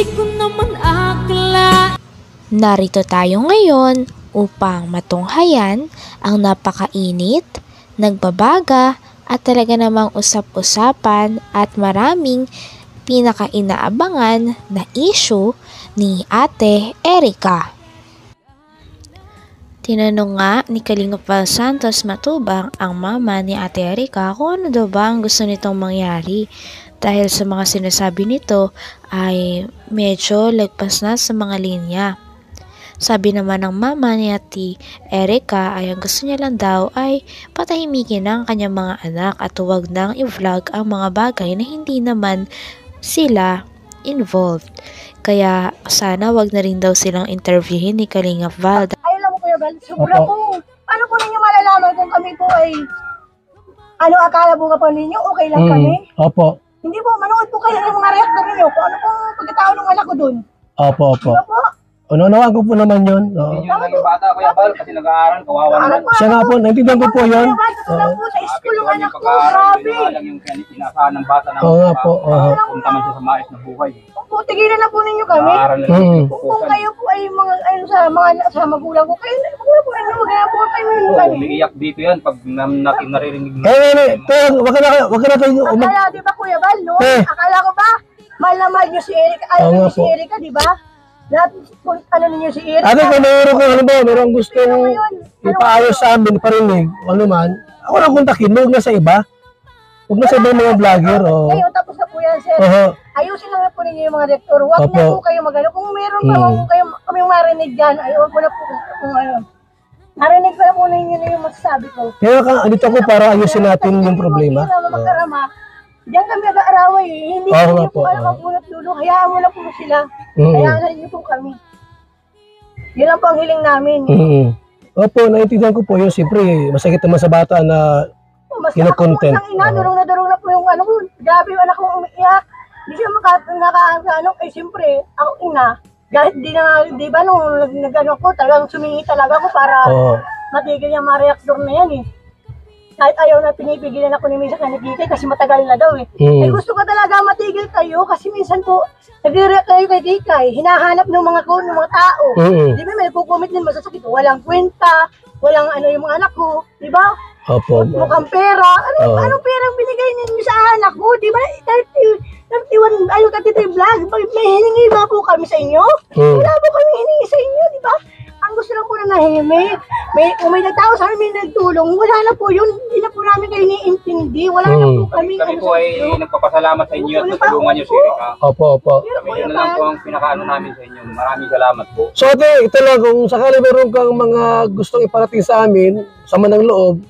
ko naman akla. Narito tayo ngayon upang matunghayan ang napakainit, nagbabaga at talaga namang usap-usapan at maraming pinaka-inaabangan na issue ni Ate Erica. Tinanong nga ni Kalingap Val Santos Matubang ang mama ni Ate Erica kung ano daw ba ang gusto nitong mangyari dahil sa mga sinasabi nito ay medyo lagpas na sa mga linya. Sabi naman ng mama ni Ate Erica ay ang gusto niya lang daw ay patahimikin ang kanyang mga anak at huwag nang i-vlog ang mga bagay na hindi naman sila involved. Kaya sana wag na rin daw silang interviewin ni Kalingap Val. Sobra po. Paano po ninyo malalaman kung kami po ay akala po pa ninyo okay lang kami? Opo. Hindi po, manood po kayo ng mga reactor ninyo kung ano po pagkatao ng anak ko dun. Opo. Diba po? Unawaan ko po naman yun. Hindi yun naging bata, Kuya Bal, kasi nag-aaral, kawawa naman. Siya nga po, naintindihan ko po yun. Totoo po, sa school yung anak ko, grabe. Yun lang yung inaasahan ng bata na Oo nga po. punta man siya sa mais na buhay. Kung tigilan na po ninyo kami. Nag-aaral na lang yung Kung pupusan. kayo po ay sa magulang ko, kayo na po ninyo, magana po kayo ninyo Oo, kami. umiiyak dito yan pag naririnig mo. Wag ka na kayo. Akala, di ba Kuya Bal, no? Akala ko ba, mahal na mahal niyo si Erica, Oo nga si po. Erica, di ba? Lahat, ano ninyo si Erica. Ate, kung mayroong gustong ipaayos sa amin, parinig, ano man, ako na kontakin, huwag na sa iba. Huwag na sa ibang mga vlogger. Kayo, tapos na po yan, sir. Ayusin lang na po ninyo yung mga rektor. Huwag na po kayo magano. Kung meron pa po kayo, kami marinig dyan, ay huwag mo na po kung ano. Marinig ko na po ninyo na yung masasabi ko. Kaya andito ako para ayusin natin yung problema. Magkarama. Diyan kami nag-aaraway eh. Hindi Oo ko nga po po, alam ang punot dulo. Hayaan mo na po sila. Hayaan niyo po kami. Yun lang po ang hiling namin. Opo, naintindihan ko po yun. Siyempre, masakit naman sa bata na Mas kinokontent. Ang ina, durong na po yung ano ko. Grabe yung anak ko umiiyak. Hindi siya ano. Eh, siyempre, ako ina. Kahit di ba nung nag-ano ko, talagang sumingi talaga ako para matigil yung mga reaktor na yan eh. Kahit ayaw na pinipigilan ako ni Misa Kanigite kasi matagal na daw eh. Eh gusto ko talaga matigil kayo kasi minsan po nagre-react kayo kay Dikay, hinahanap ng mga tao. Di ba may nagko-comment din masasakit, walang kwenta, walang ano yung mga anak ko, di ba? Opo. Mukhang pera. Anong perang binigay ninyo sa anak ko? Di ba? 31, ayun, 33 vlog. May hiningi ba po kami sa inyo? Wala po kami hiningi sa inyo, di ba? Ang gusto lang po na nahingi, kung may nagtao sa amin, may nagtulong, wala na po yun. Hindi na po namin kayo iniintindi. Wala na po kami. Kami po ay nagpapasalamat sa inyo at natulungan niyo si Erica. Opo. Kami yun na lang po ang pinakaano namin sa inyo. Maraming salamat po. So ate, ito lang, kung sakali meron kang mga gustong iparating sa amin, sama ng loob,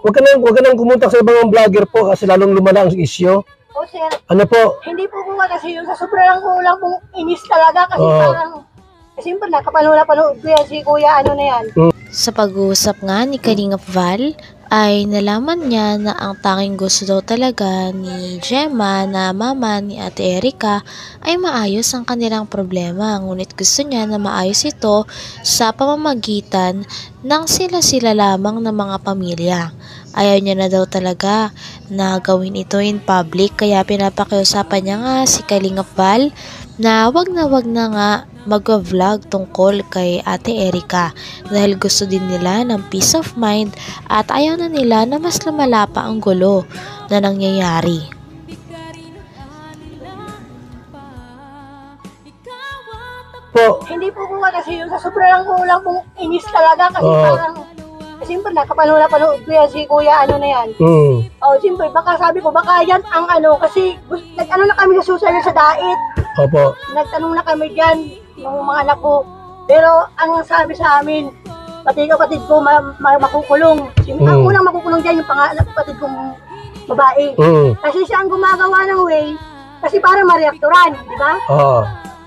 huwag ka nang kumuntak sa ibang vlogger po kasi lalong lumala ang issue. O sir, Ano po? hindi po po kasi yung sa sobrang kulang pong inis talaga kasi parang, siyempre nakapanood ko yan si Kuya, ano na yan. Sa pag-uusap nga ni Kalingap Val ay nalaman niya na ang tanging gusto daw talaga ni Gemma na mama ni Ate Erica ay maayos ang kanilang problema. Ngunit gusto niya na maayos ito sa pamamagitan ng sila-sila lamang ng mga pamilya. Ayaw niya na daw talaga na gawin ito in public kaya pinapakiusapan niya nga si Kalingap Val na wag na nga mag-vlog tungkol kay Ate Erica dahil gusto din nila ng peace of mind at ayaw na nila na mas lumala pa ang gulo na nangyayari. Hindi po po kasi yung sa sobrang kulang pong inis talaga kasi parang, siyempre nakapanood ko yan si Kuya, ano na yan. Siyempre, baka sabi ko, baka yan ang ano, kasi nag-ano na kami sa social sa dait. Opo. Nagtanong na kami dyan, ng mga anak ko. Pero ang sabi sa amin, pati kapatid ko makukulong. Ang unang makukulong dyan yung kapatid kong babae. Kasi siya ang gumagawa ng way, kasi para ma-reaktoran, di ba?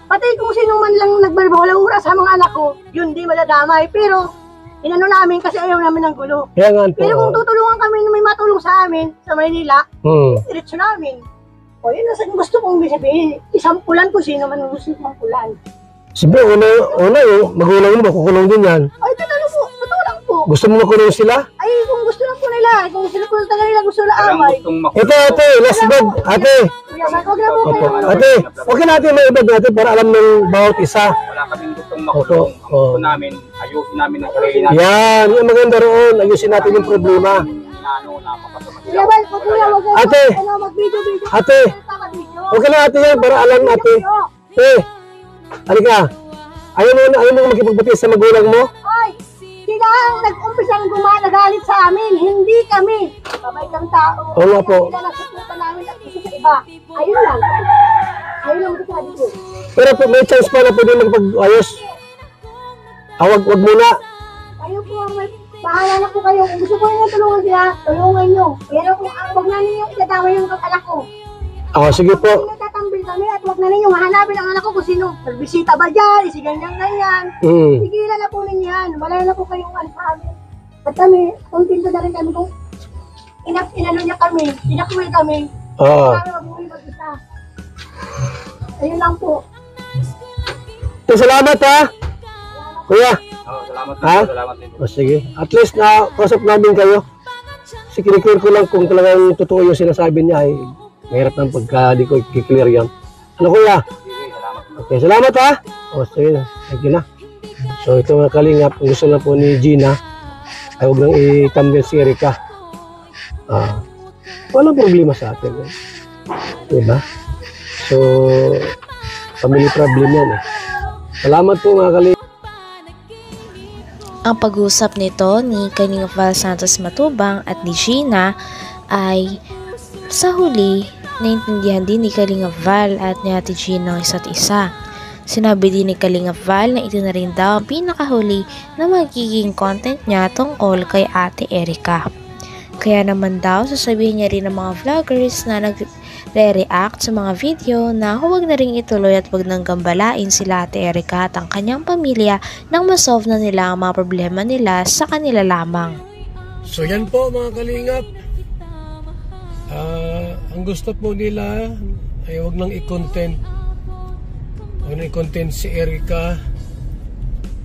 Pati kung sino man lang nagbalbala sa mga anak ko, yun di madadamay. Pero inano namin kasi ayaw namin ng gulo. Pero kung tutulungan kami na may matulong sa amin sa Maynila, diretso namin. O yun ang gusto kong sabihin, isampulan ko sino man ang gusto isampulan. Siyempre, una magulang mo, makukulong din yan. Ay, totoo po, totoo lang po. po. Gusto mo makulong sila? Ay, kung gusto lang po nila. Kung sila po talaga nila gusto na Walang away. gustong Ito, ate, last word. Ate, Kuya Mark, huwag na po opo. kayo. Ate, okay natin may ibag natin para alam ng bawat isa. Wala kaming gustong makulong. Ang Opo. gusto namin, ayusin namin ang sarili namin. Yan, yung maganda roon. Ayusin natin yung problema. Inaano na mapasama Kuya Mark, huwag kuya, huwag kayo. Ate. Mag-video. Ate, okay lang ate yan para alam natin. Halika. Ayaw mo makipagbati sa magulang mo? Ay, sila ang nag-umpisang nagalit sa amin, hindi kami. Babay kang tao. Oo nga po. Sila nagsusutan namin at isa sa iba. Ayun lang. Ayun lang magsasabi ko. Pero po, may chance pa na pwede magpag-ayos. Wag muna. Kayo po ang may bahala na po kayo. Kung gusto ko nyo tulungan sila, tulungan nyo. Pero kung wag na ninyo itadama yung anak ko. Sige po. Kung nagtatambil kami at wag na ninyo mahanapin ang anak ko kung sino. Nagbisita ba dyan? Isi ganyan. Tigilan na po ninyo yan. Wala na po kayong ano sa amin. At kami, kontento na rin kami kung inano niya kami, inakwil kami. Kami mag-uwi mag-isa. Ayun lang po. Salamat ha. Kuya. Salamat Ha? din. Salamat din. Sige. At least na kausap namin kayo. Kasi kiniklear ko lang kung talagang totoo yung sinasabi niya ay mahirap ng pagka di ko i-clear yan. Ano kuya? Sige, salamat. Okay, salamat ha. Sige na. Thank you na. So ito mga kalingap, kung gusto na po ni Gina, ay huwag nang i-thumbnail si Erica. Walang problema sa atin. Diba? So, family problem yan eh. Salamat po mga kalingap. Ang pag-uusap nito ni Kalingap Val Santos Matubang at ni Gina ay sa huli, naintindihan din ni Kalingap Val at ni Ate Gina ang isa't isa. Sinabi din ni Kalingap Val na ito na rin daw ang pinakahuli na magiging content niya tungkol kay Ate Erica. Kaya naman daw sasabihin niya rin ng mga vloggers na nagre-react sa mga video na huwag na rin ituloy at huwag nang gambalain sila Ate Erica at ang kanyang pamilya nang masolve na nila ang mga problema nila sa kanila lamang. So yan po mga kalingap. Ang gusto po nila ay huwag nang i-content. Huwag nang i-content si Erica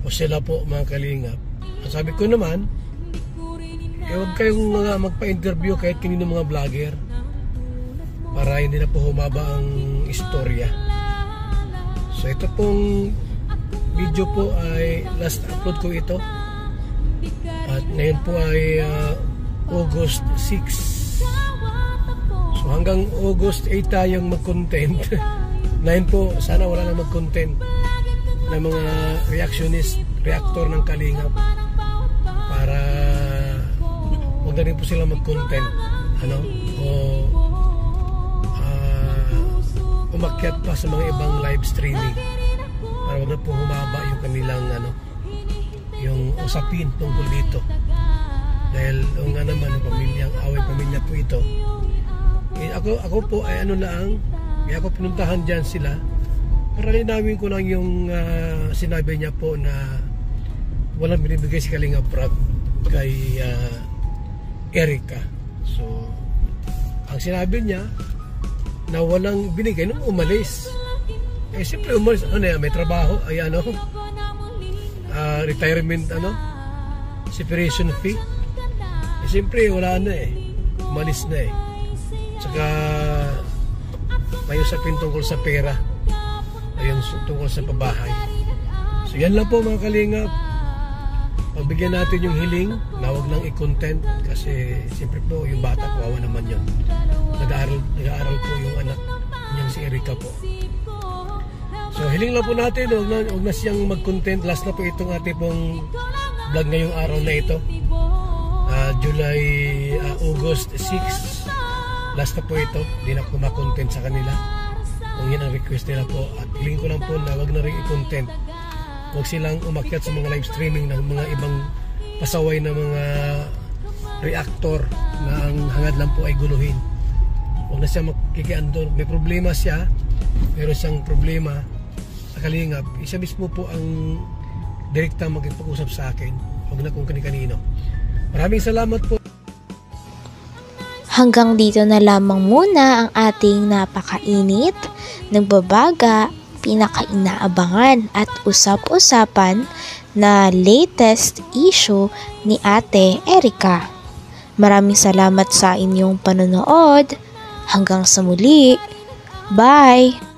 o sila po mga kalingap. Ang sabi ko naman, huwag kayong mga magpa-interview kahit kanino mga vlogger para hindi na po humaba ang istorya. So ito pong video po ay last upload ko ito. At ngayon po ay August 6. So hanggang August 8 tayong mag-content. 9 po, sana wala na mag-content ng mga reactor ng Kalingap para huwag na rin po sila mag-content umakyat pa sa mga ibang live streaming para huwag na po humaba yung kanilang yung usapin tungkol dito dahil nga naman ang pamilyang away pamilya po ito. Ako po ay kaya ako pinuntahan dyan sila para linawin ko lang yung sinabi niya po na walang binibigay si Kalingap Rab kay Erica. So ang sinabi niya na walang binigay nung umalis. Siyempre umalis, may trabaho, ay retirement, separation fee. Siyempre wala na umalis na Tsaka may usapin tungkol sa pera, ayun tungkol sa pabahay. So yan lang po mga kalingap. Pagbigyan natin yung hiling na huwag nang i-content kasi siyempre po yung bata kawawa naman yun. Nag-aaral po yung anak niyang si Erica po. So hiling lang po natin, huwag na siyang mag-content. Last na po itong ating pong vlog ngayong araw na ito. August 6. Last na po ito. Hindi na ako ma-content sa kanila. Kung yun ang request nila po. At hiling ko lang po na huwag na rin i-content. Huwag silang umakyat sa mga live streaming ng mga ibang pasaway na mga reactor na ang hangad lang po ay guluhin. Huwag na siya makikiandon. May problema siya, meron siyang problema sa Kalingap. Isa mismo po ang direkta magpag-usap sa akin. Huwag na kung kani-kanino. Maraming salamat po. Hanggang dito na lamang muna ang ating napakainit, nagbabaga, pinakainaabangan at usap-usapan na latest issue ni Ate Erica. Maraming salamat sa inyong panonood. Hanggang sa muli. Bye!